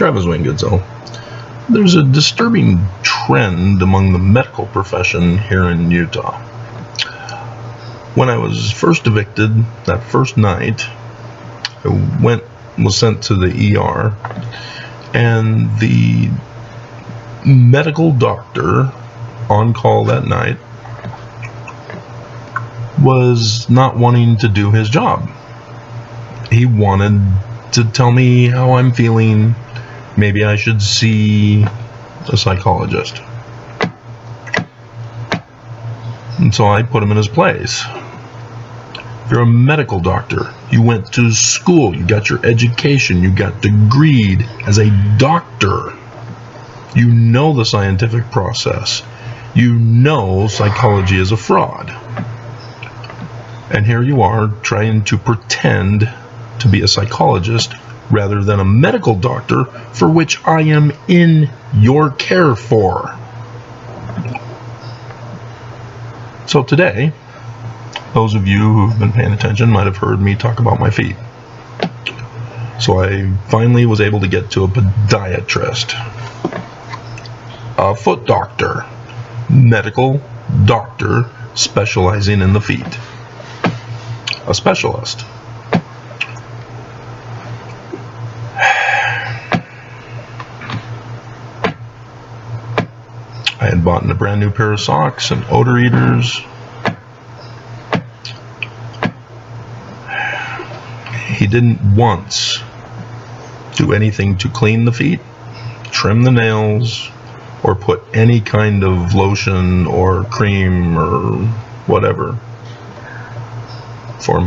Travis Wayne Goodsell. There's a disturbing trend among the medical profession here in Utah. When I was first evicted, that first night, I was sent to the ER, and the medical doctor on call that night was not wanting to do his job. He wanted to tell me how I'm feeling. Maybe I should see a psychologist. And so I put him in his place. You're a medical doctor. You went to school. You got your education. You got degreed as a doctor. You know the scientific process. You know psychology is a fraud. And here you are trying to pretend to be a psychologist rather than a medical doctor for which I am in your care for. So today, those of you who've been paying attention might have heard me talk about my feet. So I finally was able to get to a podiatrist, a foot doctor, medical doctor specializing in the feet, a specialist. I had bought a brand new pair of socks and odor eaters. He didn't once do anything to clean the feet, trim the nails, or put any kind of lotion or cream or whatever for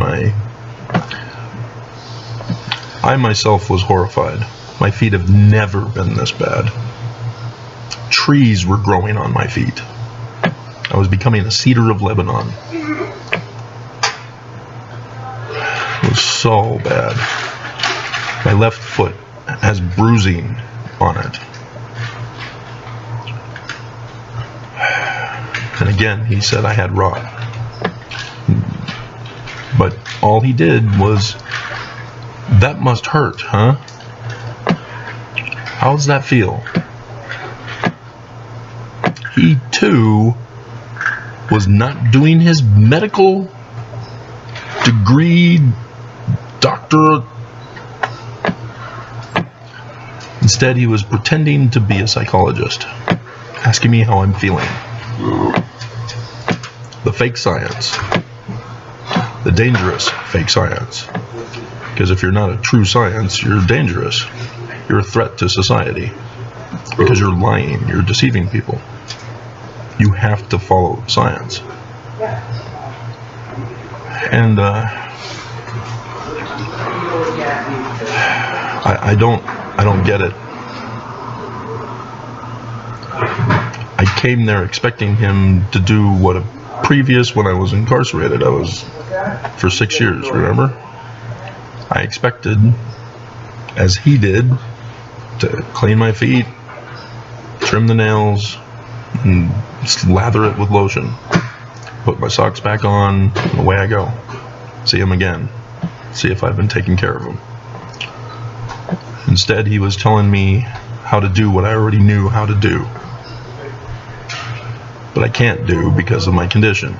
I myself was horrified. My feet have never been this bad. Trees were growing on my feet. I was becoming a cedar of Lebanon. It was so bad. My left foot has bruising on it. And again, he said I had rot. But all he did was, that must hurt, huh? How does that feel? He too was not doing his medical degree doctorate. Instead, he was pretending to be a psychologist, asking me how I'm feeling. The fake science. The dangerous fake science. Because if you're not a true science, you're dangerous. You're a threat to society. Because you're lying, you're deceiving people. You have to follow science. And I don't get it. I came there expecting him to do what when I was incarcerated, I was for 6 years, remember? I expected, as he did, to clean my feet, trim the nails, and lather it with lotion. Put my socks back on, and away I go. See him again. See if I've been taking care of him. Instead, he was telling me how to do what I already knew how to do. But I can't do because of my condition.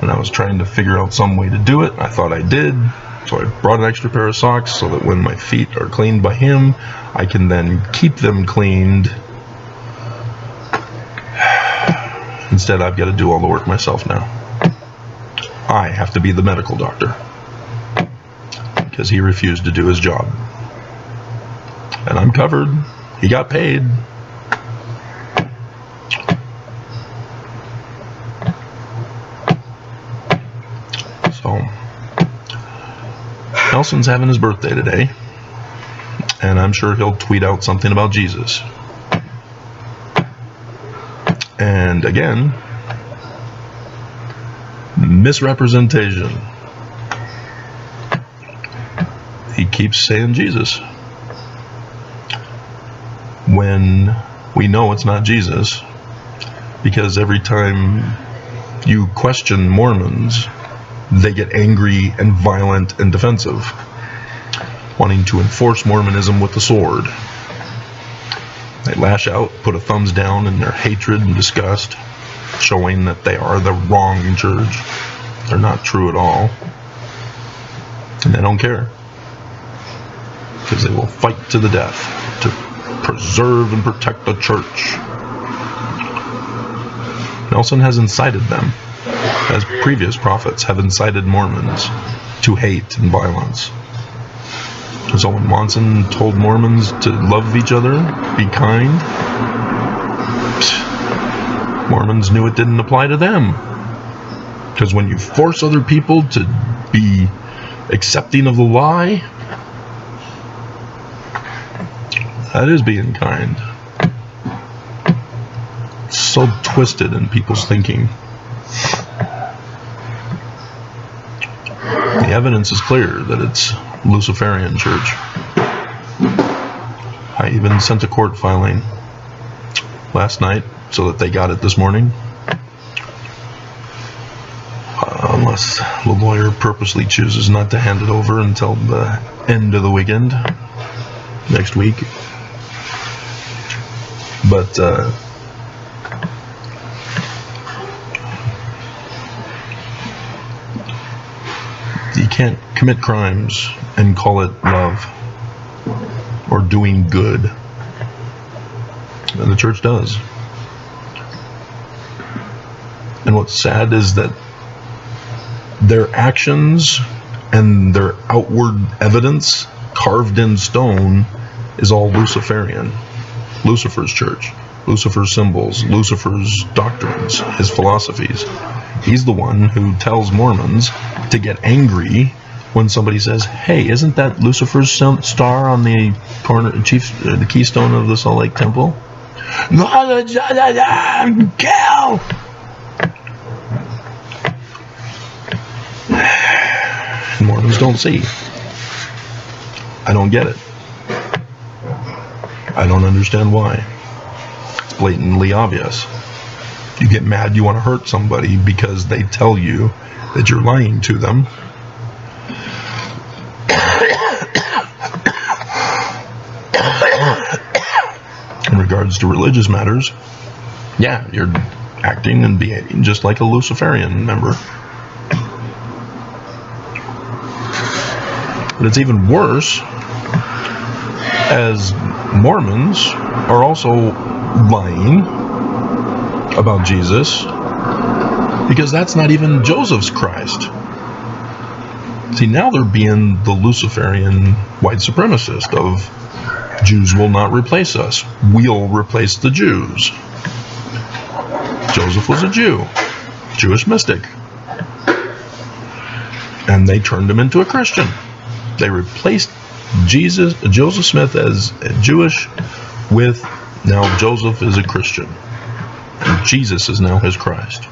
And I was trying to figure out some way to do it. I thought I did. So I brought an extra pair of socks so that when my feet are cleaned by him, I can then keep them cleaned. Instead, I've got to do all the work myself now. I have to be the medical doctor because he refused to do his job. And I'm covered. He got paid. So, Nelson's having his birthday today, and I'm sure he'll tweet out something about Jesus. And again, misrepresentation. He keeps saying Jesus when we know it's not Jesus, because every time you question Mormons, they get angry and violent and defensive. wanting to enforce Mormonism with the sword. They lash out, put a thumbs down in their hatred and disgust, showing that they are the wrong church. They're not true at all. And they don't care. Because they will fight to the death to preserve and protect the church. Nelson has incited them, as previous prophets have incited Mormons to hate and violence. So when Monson told Mormons to love each other, be kind, Mormons knew it didn't apply to them. Because when you force other people to be accepting of the lie, that is being kind. It's so twisted in people's thinking. The evidence is clear that it's Luciferian church. I even sent a court filing last night so that they got it this morning. Unless the lawyer purposely chooses not to hand it over until the end of the weekend next week. But you can't commit crimes and call it love or doing good. And the church does. And what's sad is that their actions and their outward evidence carved in stone is all Luciferian. Lucifer's church, Lucifer's symbols, Lucifer's doctrines, his philosophies. He's the one who tells Mormons to get angry when somebody says, "Hey, isn't that Lucifer's star on the corner, the keystone of the Salt Lake Temple?" Kill! And Mormons don't see. I don't get it. I don't understand why. It's blatantly obvious. You get mad, you want to hurt somebody because they tell you that you're lying to them. In regards to religious matters, yeah, you're acting and behaving just like a Luciferian member. But it's even worse, as Mormons are also lying about Jesus, because that's not even Joseph's Christ. See, now they're being the Luciferian white supremacist of Jews will not replace us. We'll replace the Jews. Joseph was a Jew, Jewish mystic. And they turned him into a Christian. They replaced Joseph Smith as Jewish with now Joseph is a Christian. And Jesus is now his Christ.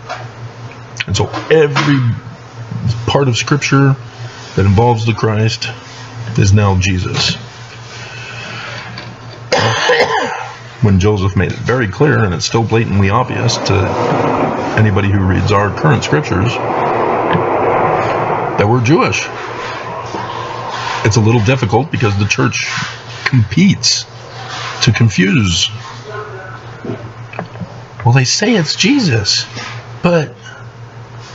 And so every part of Scripture that involves the Christ is now Jesus. When Joseph made it very clear, and it's still blatantly obvious to anybody who reads our current Scriptures, that we're Jewish. It's a little difficult because the church competes to confuse. Well, they say it's Jesus, but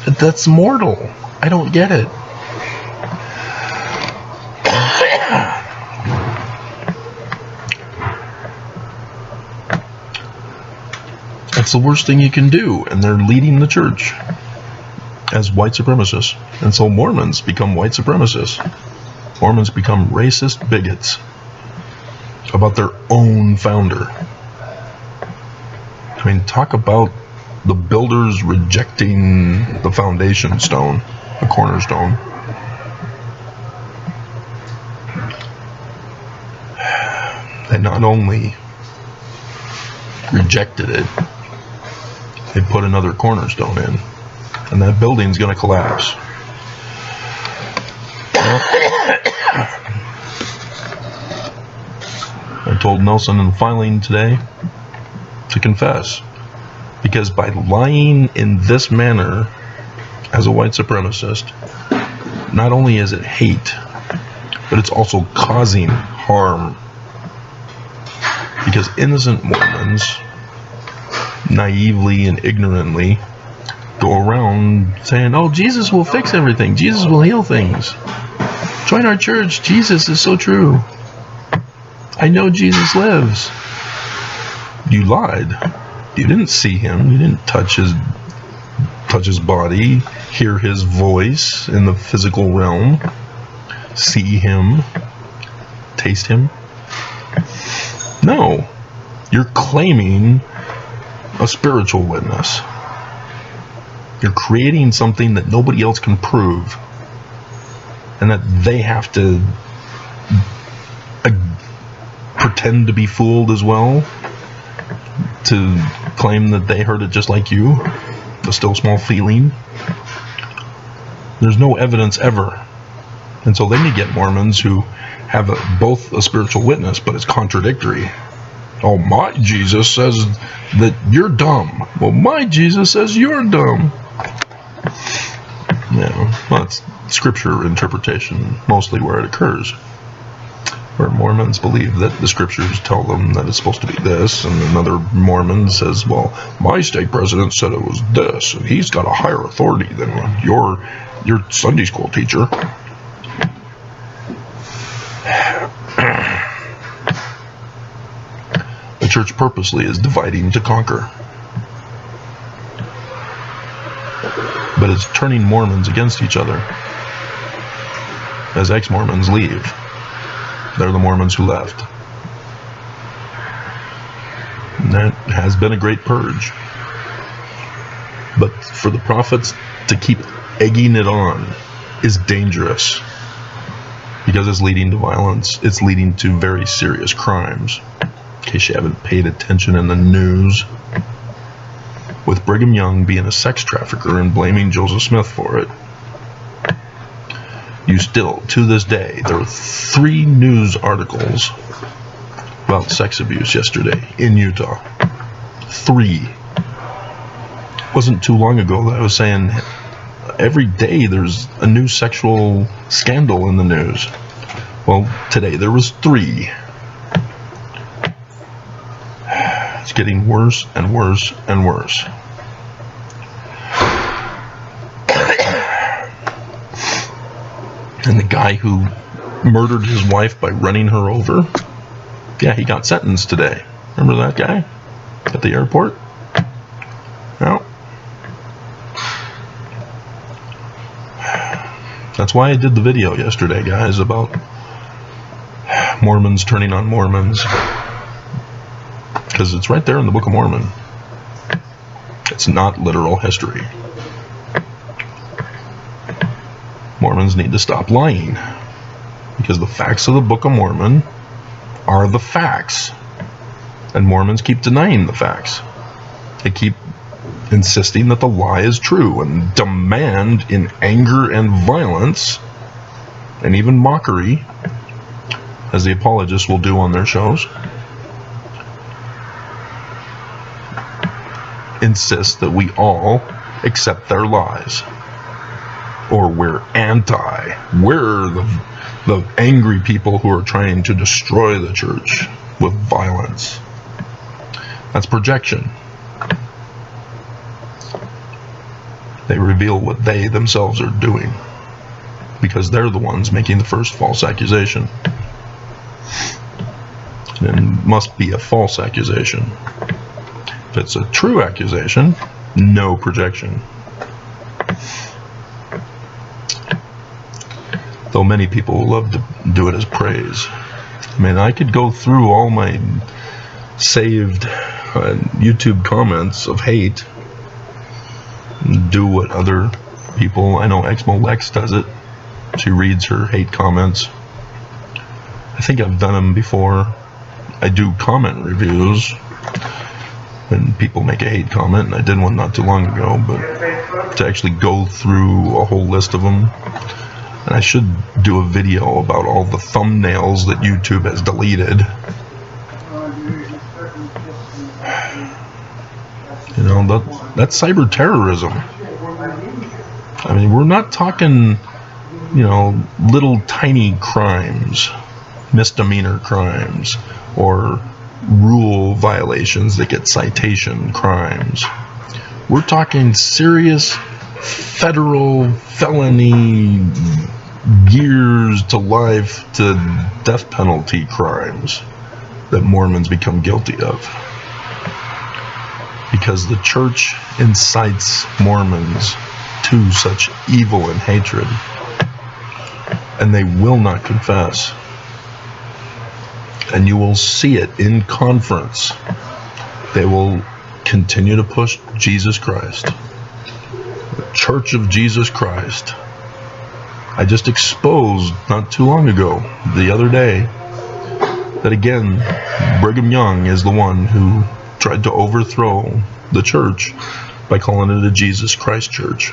that's mortal. I don't get it. That's the worst thing you can do, and they're leading the church as white supremacists. And so Mormons become white supremacists. Mormons become racist bigots about their own founder. I mean, talk about the builders rejecting the foundation stone, the cornerstone. They not only rejected it, they put another cornerstone in, and that building's going to collapse. I told Nelson in filing today to confess, because by lying in this manner as a white supremacist, not only is it hate, but it's also causing harm. Because innocent Mormons naively and ignorantly go around saying, oh, Jesus will fix everything. Jesus will heal things. Join our church. Jesus is so true. I know Jesus lives. You lied. You didn't see him. You didn't touch his body, hear his voice in the physical realm, see him, taste him. No. You're claiming a spiritual witness. You're creating something that nobody else can prove, and that they have to pretend to be fooled as well to claim that they heard it just like you, a still small feeling. There's no evidence ever. And so then you get Mormons who have both a spiritual witness, but it's contradictory. Oh, my Jesus says that you're dumb. Well, my Jesus says you're dumb. Yeah, well, it's scripture interpretation mostly where it occurs. Where Mormons believe that the scriptures tell them that it's supposed to be this, and another Mormon says, well, my state president said it was this, and he's got a higher authority than your Sunday school teacher. The church purposely is dividing to conquer. But it's turning Mormons against each other. As ex-Mormons leave. They're the Mormons who left. And that has been a great purge. But for the prophets to keep egging it on is dangerous. Because it's leading to violence. It's leading to very serious crimes. In case you haven't paid attention in the news. With Brigham Young being a sex trafficker and blaming Joseph Smith for it. You still, to this day, there were 3 news articles about sex abuse yesterday in Utah. 3. It wasn't too long ago that I was saying every day there's a new sexual scandal in the news. Well, today there was 3. It's getting worse and worse and worse. And the guy who murdered his wife by running her over, yeah, he got sentenced today. Remember that guy at the airport? Well, that's why I did the video yesterday, guys, about Mormons turning on Mormons. Because it's right there in the Book of Mormon. It's not literal history. Mormons need to stop lying. Because the facts of the Book of Mormon are the facts. And Mormons keep denying the facts. They keep insisting that the lie is true and demand in anger and violence and even mockery, as the apologists will do on their shows, insist that we all accept their lies. Or we're anti. We're the angry people who are trying to destroy the church with violence. That's projection. They reveal what they themselves are doing. Because they're the ones making the first false accusation. And it must be a false accusation. If it's a true accusation, no projection. Though many people love to do it as praise. I mean, I could go through all my saved YouTube comments of hate and do what other people, I know Exmo Lex does it. She reads her hate comments. I think I've done them before. I do comment reviews when people make a hate comment, and I did one not too long ago, but to actually go through a whole list of them. And I should do a video about all the thumbnails that YouTube has deleted. You know, that's cyber terrorism. I mean, we're not talking little tiny crimes, misdemeanor crimes, or rule violations that get citation crimes. We're talking serious federal felony, years to life to death penalty crimes that Mormons become guilty of. Because the church incites Mormons to such evil and hatred, and they will not confess. And you will see it in conference. They will continue to push Jesus Christ. The Church of Jesus Christ. I just exposed not too long ago, the other day, that again, Brigham Young is the one who tried to overthrow the church by calling it a Jesus Christ church.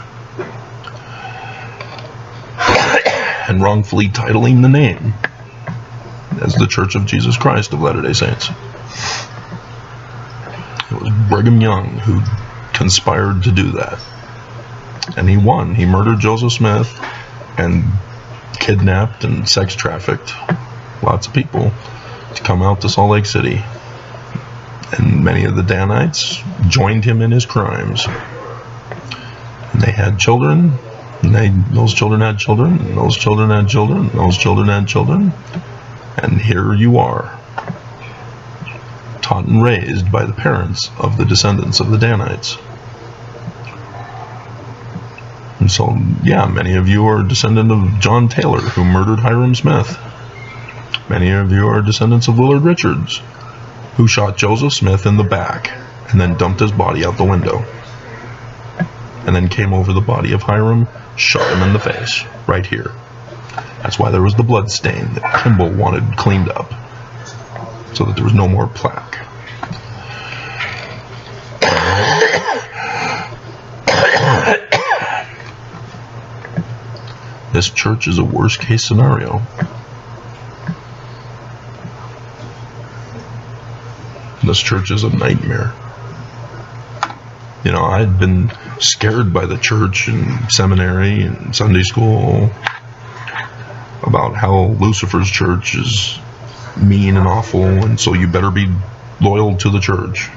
And wrongfully titling the name as the Church of Jesus Christ of Latter-day Saints. It was Brigham Young who conspired to do that. And he won. He murdered Joseph Smith and kidnapped and sex trafficked lots of people to come out to Salt Lake City. And many of the Danites joined him in his crimes. And they had children, and those children had children, and those children had children, and those children had children. And here you are, taught and raised by the parents of the descendants of the Danites. And so, yeah, many of you are descendant of John Taylor, who murdered Hiram Smith. Many of you are descendants of Willard Richards, who shot Joseph Smith in the back and then dumped his body out the window. And then came over the body of Hiram, shot him in the face, right here. That's why there was the blood stain that Kimball wanted cleaned up, so that there was no more plaque. This church is a worst case scenario. This church is a nightmare. I'd been scared by the church in seminary and Sunday school about how Lucifer's church is mean and awful, and so you better be loyal to the church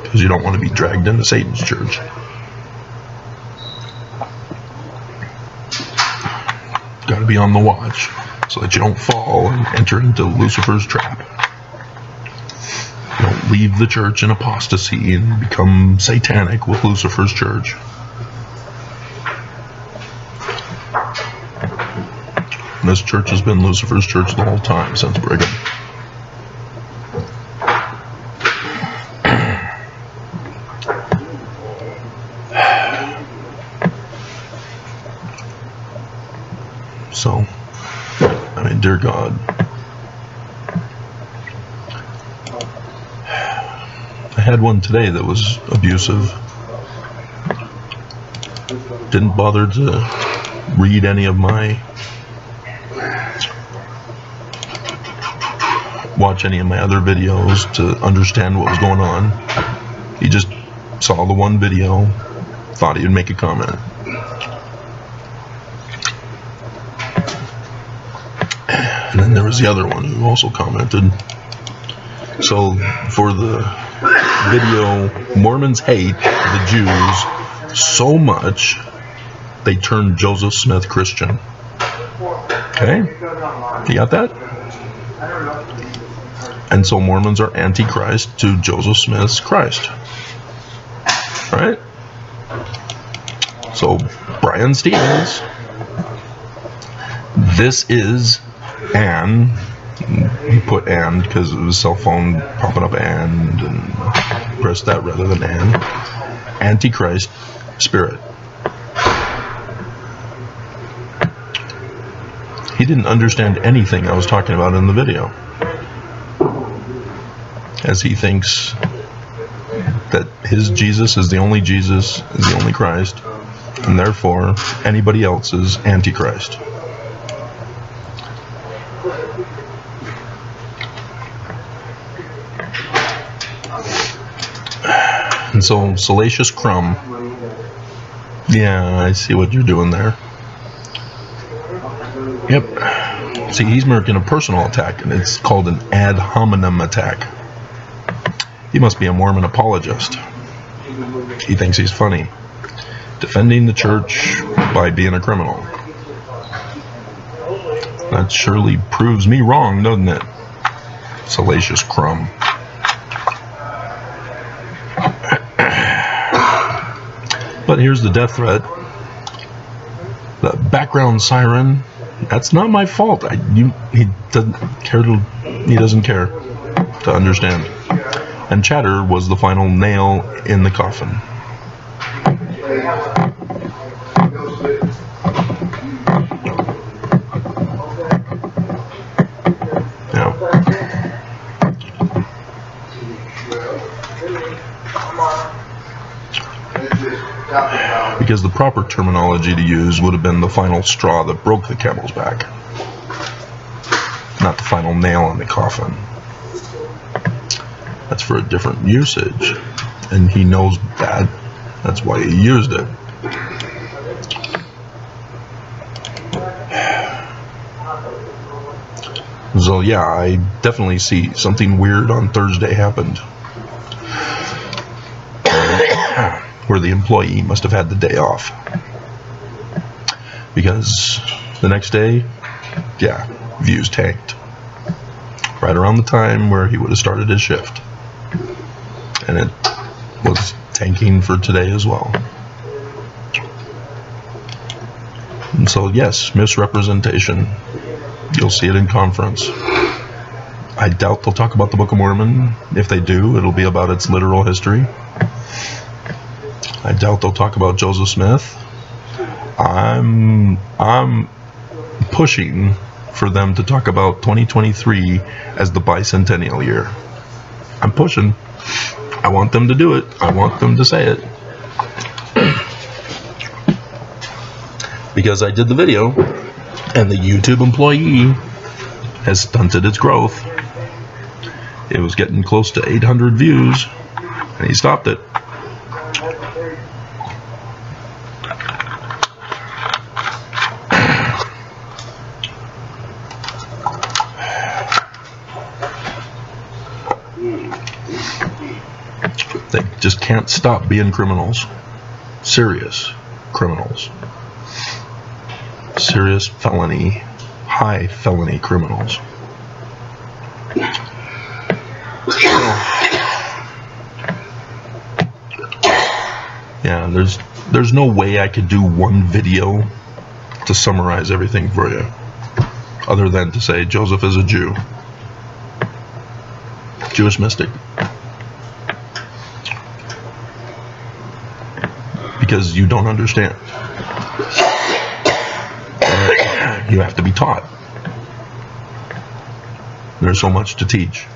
because you don't want to be dragged into Satan's church. Got to be on the watch so that you don't fall and enter into Lucifer's trap. Don't leave the church in apostasy and become satanic with Lucifer's church. And this church has been Lucifer's church the whole time since Brigham. So, dear God, I had one today that was abusive. Didn't bother to read any of watch any of my other videos to understand what was going on. He just saw the one video, thought he would make a comment. And then there was the other one who also commented. So for the video, Mormons hate the Jews so much they turned Joseph Smith Christian. Okay? You got that? And so Mormons are antichrist to Joseph Smith's Christ. Right? So Brian Stevens, this is Ann. You put and because it was cell phone popping up and press that rather than Ann. Antichrist spirit. He didn't understand anything I was talking about in the video, as he thinks that his Jesus is the only Jesus, is the only Christ, and therefore anybody else is Antichrist. And so, Salacious Crumb, yeah, I see what you're doing there. Yep. See, he's making a personal attack, and it's called an ad hominem attack. He must be a Mormon apologist. He thinks he's funny, defending the church by being a criminal. That surely proves me wrong, doesn't it? Salacious crumb. But here's the death threat. The background siren. That's not my fault. He doesn't care to understand. And chatter was the final nail in the coffin. Yeah. Because the proper terminology to use would have been the final straw that broke the camel's back, not the final nail in the coffin. That's for a different usage, and he knows that. That's why he used it. So yeah, I definitely see something weird on Thursday happened, where the employee must have had the day off, because the next day, yeah, views tanked right around the time where he would have started his shift, and it was tanking for today as well. And so yes, misrepresentation. You'll see it in conference. I doubt they'll talk about the Book of Mormon. If they do, it'll be about its literal history. I doubt they'll talk about Joseph Smith. I'm pushing for them to talk about 2023 as the bicentennial year. I'm pushing. I want them to do it. I want them to say it. Because I did the video, and the YouTube employee has stunted its growth. It was getting close to 800 views, and he stopped it. They just can't stop being criminals. Serious criminals. Serious felony, high felony criminals. Yeah, there's no way I could do one video to summarize everything for you, other than to say Joseph is a Jew. Jewish mystic. Because you don't understand. You have to be taught. There's so much to teach.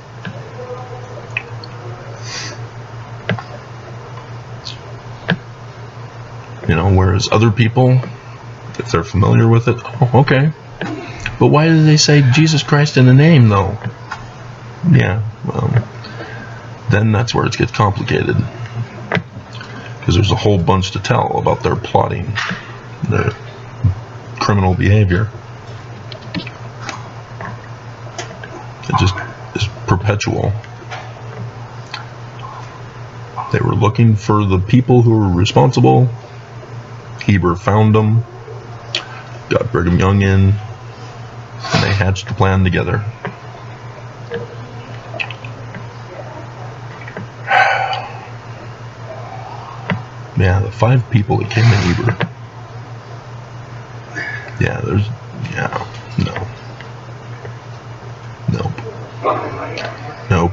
You know, whereas other people, if they're familiar with it, oh, okay. But why do they say Jesus Christ in the name, though? Yeah, well, then that's where it gets complicated. Because there's a whole bunch to tell about their plotting, their criminal behavior. It just is perpetual. They were looking for the people who were responsible. Heber found them, got Brigham Young in, and they hatched the plan together. Yeah, the 5 people that came to Heber. Yeah, no. Nope.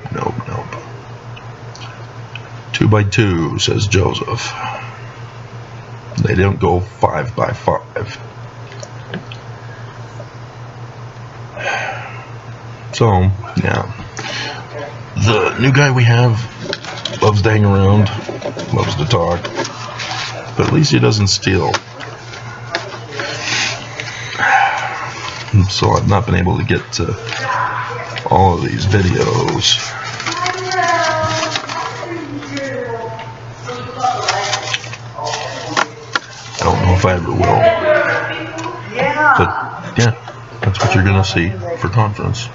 2 by 2, says Joseph. They don't go 5 by 5. So, yeah. The new guy we have loves to hang around, loves to talk, but at least he doesn't steal. So I've not been able to get to all of these videos. I don't know if I ever will. But yeah, that's what you're going to see for conference.